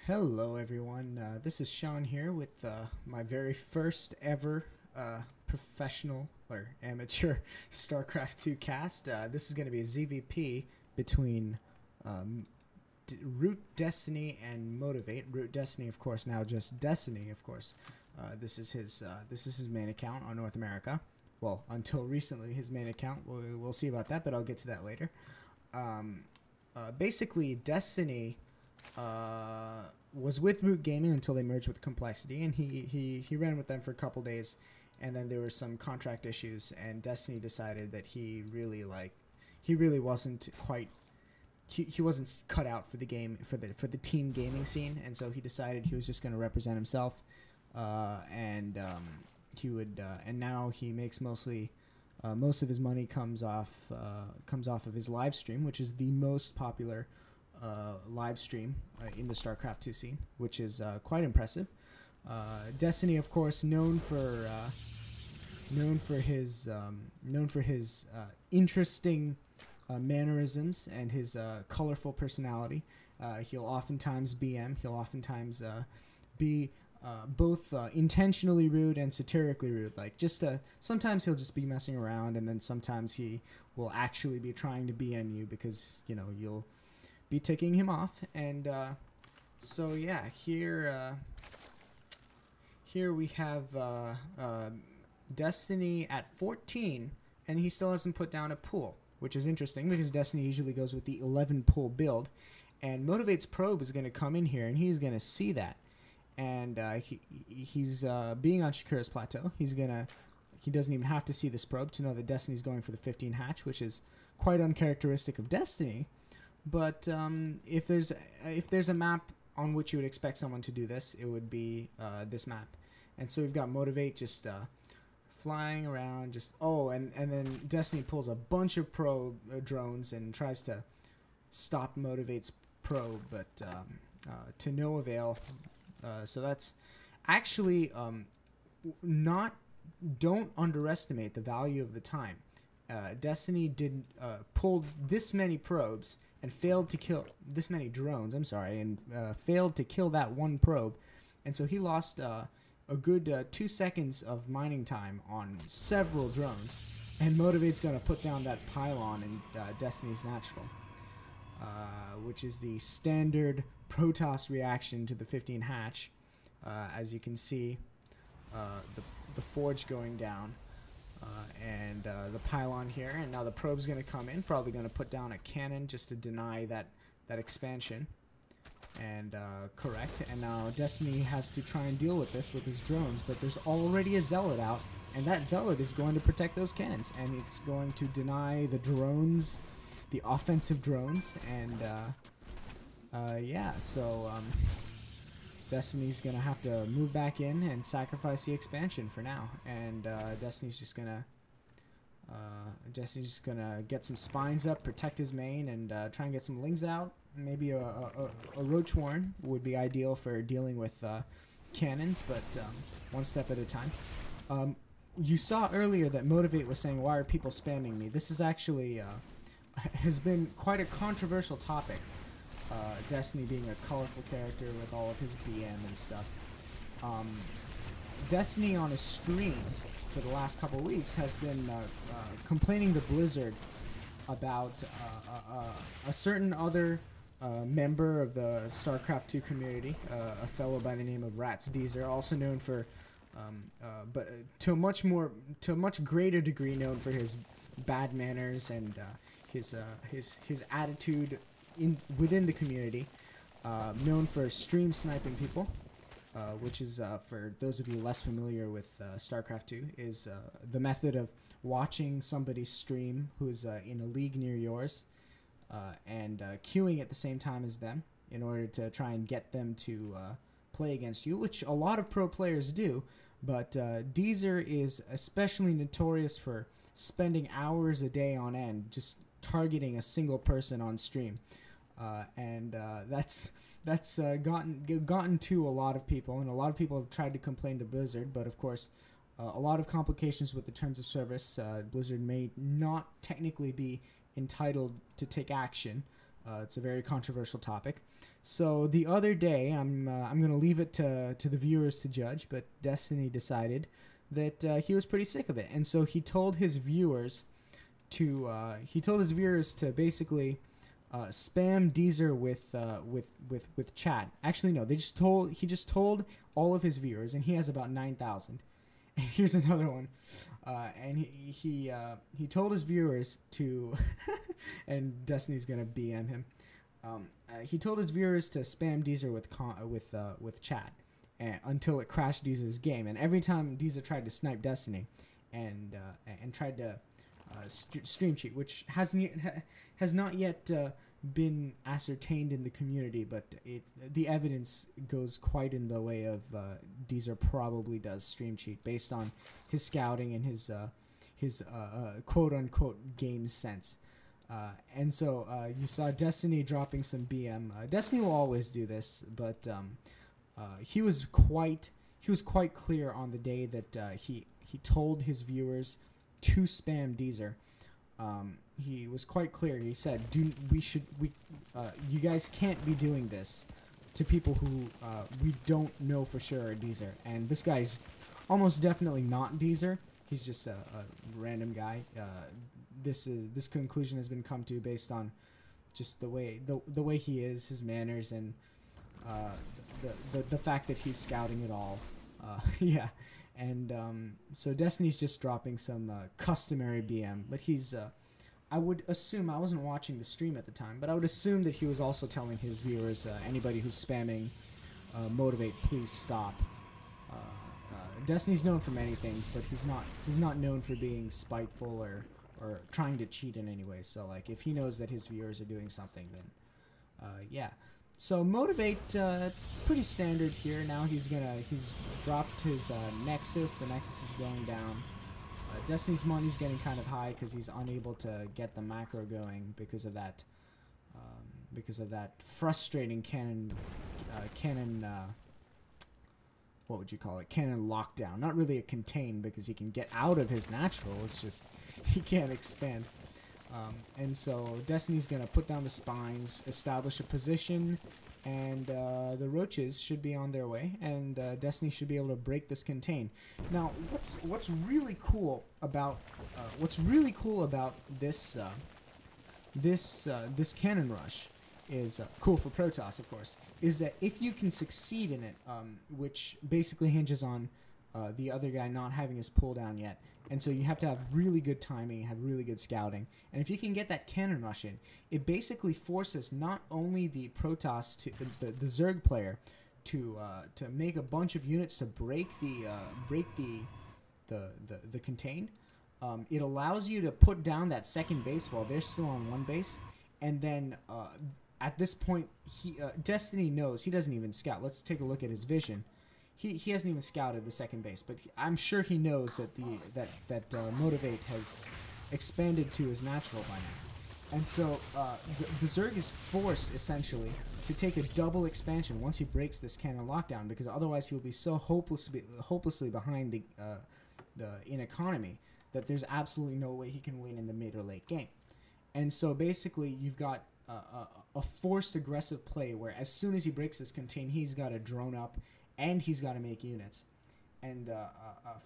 Hello everyone, this is Sean here with my very first ever professional or amateur StarCraft II cast. This is going to be a ZvP between Root Destiny and Motivate. Root Destiny, of course, now just Destiny, of course. This is his main account on North America. Well, until recently, his main account. We'll see about that, but I'll get to that later. Basically, Destiny was with Root Gaming until they merged with Complexity, and he ran with them for a couple days, and then there were some contract issues, and Destiny decided that he really wasn't quite he wasn't cut out for the game for the team gaming scene, and so he decided he was just going to represent himself, and now he makes most of his money comes off of his live stream, which is the most popular live stream in the StarCraft II scene, which is quite impressive. Destiny, of course, known for his interesting mannerisms and his colorful personality. He'll oftentimes BM. He'll oftentimes be both intentionally rude and satirically rude. Like sometimes he'll just be messing around, and then sometimes he will actually be trying to BM you because you'll be ticking him off. And so yeah, here we have Destiny at 14, and he still hasn't put down a pool, which is interesting because Destiny usually goes with the 11 pool build, and Motivate's probe is going to come in here and he's going to see that, and he's being on Shakira's plateau, he doesn't even have to see this probe to know that Destiny's going for the 15 hatch, which is quite uncharacteristic of Destiny. But if there's a map on which you would expect someone to do this, it would be this map. And so we've got Motivate just flying around, and then Destiny pulls a bunch of probe drones and tries to stop Motivate's probe, but to no avail. So that's actually don't underestimate the value of the time. Destiny pulled this many probes and failed to kill this many drones. I'm sorry, and failed to kill that one probe, and so he lost a good 2 seconds of mining time on several drones. And Motivate's gonna put down that pylon in Destiny's natural, which is the standard Protoss reaction to the 15 hatch. As you can see, the forge going down. And the pylon here, and now the probe's going to come in, probably going to put down a cannon just to deny that expansion, and correct. And now Destiny has to try and deal with this with his drones, but there's already a zealot out, and that zealot is going to protect those cannons, and it's going to deny the drones, the offensive drones, and yeah, so Destiny's gonna have to move back in and sacrifice the expansion for now, and Destiny's just gonna get some spines up, protect his main, and try and get some lings out. Maybe a roach warren would be ideal for dealing with cannons, but one step at a time. You saw earlier that Motivate was saying, "Why are people spamming me?" This is actually has been quite a controversial topic. Destiny being a colorful character with all of his BM and stuff. Destiny on his stream for the last couple weeks has been complaining to Blizzard about a certain other member of the StarCraft II community, a fellow by the name of Rats Deezer, also known for, but to a much greater degree known for his bad manners and his attitude within the community, known for stream sniping people, which is, for those of you less familiar with StarCraft II, is the method of watching somebody's stream who's in a league near yours, and queuing at the same time as them in order to try and get them to play against you, which a lot of pro players do, but Deezer is especially notorious for spending hours a day on end just targeting a single person on stream. And that's gotten to a lot of people, and a lot of people have tried to complain to Blizzard, but of course a lot of complications with the terms of service. Blizzard may not technically be entitled to take action It's a very controversial topic. So the other day, I'm going to leave it to the viewers to judge, but Destiny decided that he was pretty sick of it, and so he told his viewers to basically spam Deezer with chat. Actually, no, he just told all of his viewers, and he has about 9,000. And here's another one, and he told his viewers to, and Destiny's gonna BM him. He told his viewers to spam Deezer with chat until it crashed Deezer's game. And every time Deezer tried to snipe Destiny, and tried to stream cheat, which has not yet been ascertained in the community, but the evidence goes quite in the way of Deezer probably does stream cheat based on his scouting and his quote unquote game sense. And so you saw Destiny dropping some BM. Destiny will always do this, but he was quite clear on the day that he told his viewers to spam Deezer. He was quite clear. He said, you guys can't be doing this to people who we don't know for sure are Deezer. And this guy's almost definitely not Deezer. He's just a random guy. This conclusion has been come to based on just the way he is, his manners, and the fact that he's scouting it all. Yeah. And so Destiny's just dropping some customary BM, but he's I would assume, I wasn't watching the stream at the time, but I would assume that he was also telling his viewers, anybody who's spamming motivate, please stop. Destiny's known for many things, but he's not known for being spiteful or trying to cheat in any way. So like if he knows that his viewers are doing something, then yeah. So motivate, pretty standard here. Now he's dropped his Nexus. The Nexus is going down. Destiny's money's getting kind of high because he's unable to get the macro going because of that frustrating cannon what would you call it? Cannon lockdown. Not really a contain because he can get out of his natural. It's just he can't expand. And so Destiny's going to put down the spines, establish a position, and the roaches should be on their way, and Destiny should be able to break this contain. Now, what's really cool about this this cannon rush is cool for Protoss, of course, is that if you can succeed in it, which basically hinges on the other guy not having his pull down yet. And so you have to have really good timing, have really good scouting. And if you can get that cannon rush in, it basically forces not only the Protoss, the Zerg player, to make a bunch of units to break the contain. It allows you to put down that second base while they're still on one base. And then at this point, Destiny knows he doesn't even scout. Let's take a look at his vision. He hasn't even scouted the second base, but I'm sure he knows that Motivate has expanded to his natural by now. And so the Zerg is forced, essentially, to take a double expansion once he breaks this cannon lockdown, because otherwise he will be so hopelessly behind in economy that there's absolutely no way he can win in the mid or late game. And so basically you've got a forced aggressive play where as soon as he breaks this contain, he's got to drone up, and he's got to make units. And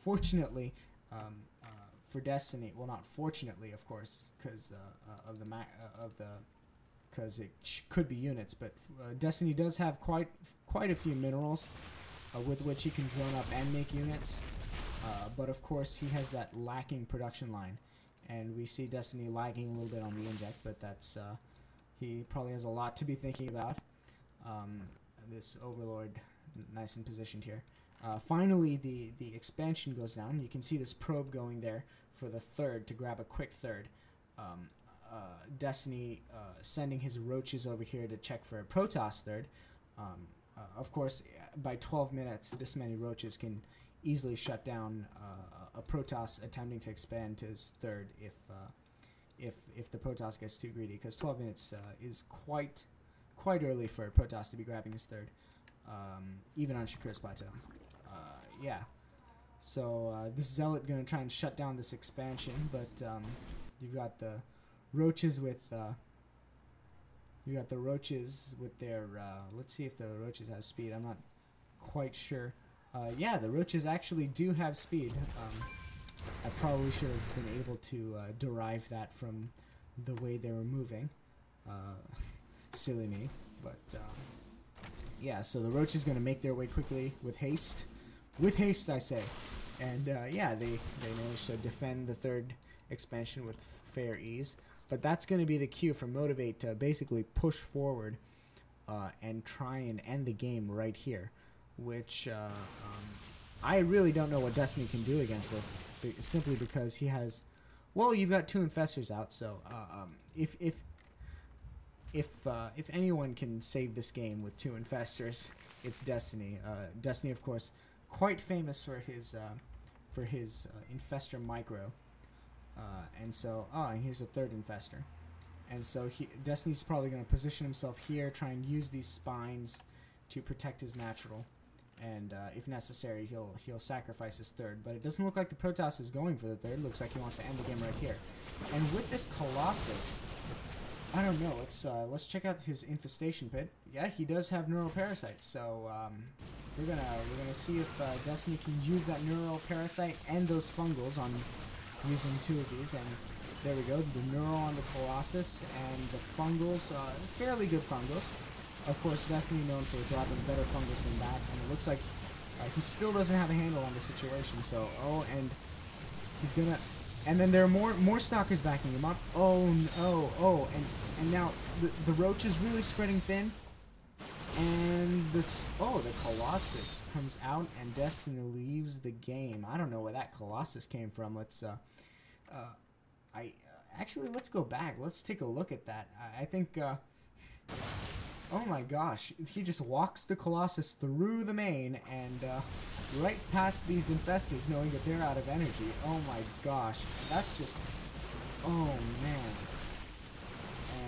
fortunately, for Destiny, well, not fortunately, of course, because because it could be units, but Destiny does have quite a few minerals with which he can drone up and make units. But of course, he has that lacking production line, and we see Destiny lagging a little bit on the inject, but that's he probably has a lot to be thinking about. This Overlord, nice and positioned here. Finally, the expansion goes down. You can see this probe going there for the third to grab a quick third. Destiny sending his roaches over here to check for a Protoss third. Of course, by 12 minutes, this many roaches can easily shut down a Protoss attempting to expand to his third if the Protoss gets too greedy, because 12 minutes is quite early for a Protoss to be grabbing his third. Even on Shakur's Plateau. Yeah. So this Zealot going to try and shut down this expansion, but you've got the roaches with You got the roaches with their, let's see if the roaches have speed. I'm not quite sure. Yeah, the roaches actually do have speed. I probably should have been able to derive that from the way they were moving. Silly me. But, yeah, so the roach is going to make their way quickly with haste. With haste, I say. And, yeah, they managed to defend the third expansion with fair ease. But that's going to be the cue for Motivate to basically push forward and try and end the game right here. Which, I really don't know what Destiny can do against this. Simply because he has... Well, you've got 2 infestors out, so if anyone can save this game with 2 infestors, it's Destiny. Destiny, of course, quite famous for his infestor micro. And so, and here's a 3rd infestor. And so Destiny's probably going to position himself here, try and use these spines to protect his natural. And if necessary, he'll sacrifice his 3rd. But it doesn't look like the Protoss is going for the 3rd. Looks like he wants to end the game right here. And with this Colossus, I don't know. Let's check out his infestation pit. Yeah, he does have neural parasites. So we're gonna see if Destiny can use that neural parasite and those fungals on using 2 of these. And there we go. The neural on the Colossus and the fungals, fairly good fungals. Of course, Destiny known for dropping better fungus than that, and it looks like he still doesn't have a handle on the situation. So, and he's gonna, and then there are more stalkers backing him up. And now the roach is really spreading thin, and the Colossus comes out, and Destiny leaves the game. I don't know where that Colossus came from. Let's actually let's go back. Let's take a look at that. I think. Oh my gosh, he just walks the Colossus through the main and right past these infestors knowing that they're out of energy. Oh my gosh, that's just, oh man.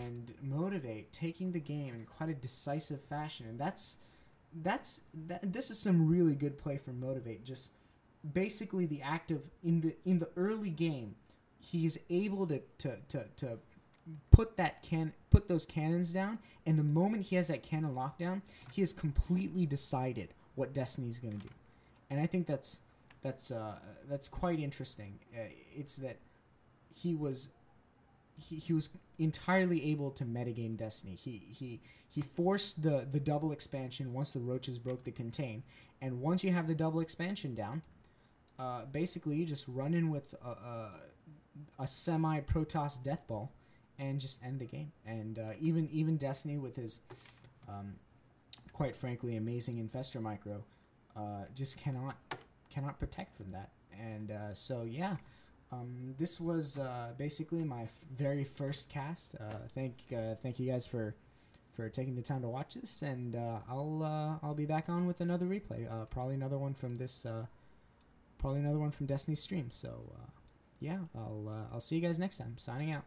And Motivate taking the game in quite a decisive fashion, and this is some really good play from Motivate. Just basically the act of in the early game, he is able to put those cannons down, and the moment he has that cannon lockdown, he has completely decided what Destiny's going to do. And I think that's quite interesting. It's that he was entirely able to metagame Destiny. He forced the double expansion once the roaches broke the contain, and once you have the double expansion down, basically you just run in with a semi-Protoss death ball and just end the game. And even Destiny with his quite frankly amazing infestor micro just cannot protect from that. And so yeah, this was basically my very first cast. Thank you guys for taking the time to watch this, and I'll be back on with another replay, probably another one from this probably another one from Destiny's stream. So yeah, I'll see you guys next time. Signing out.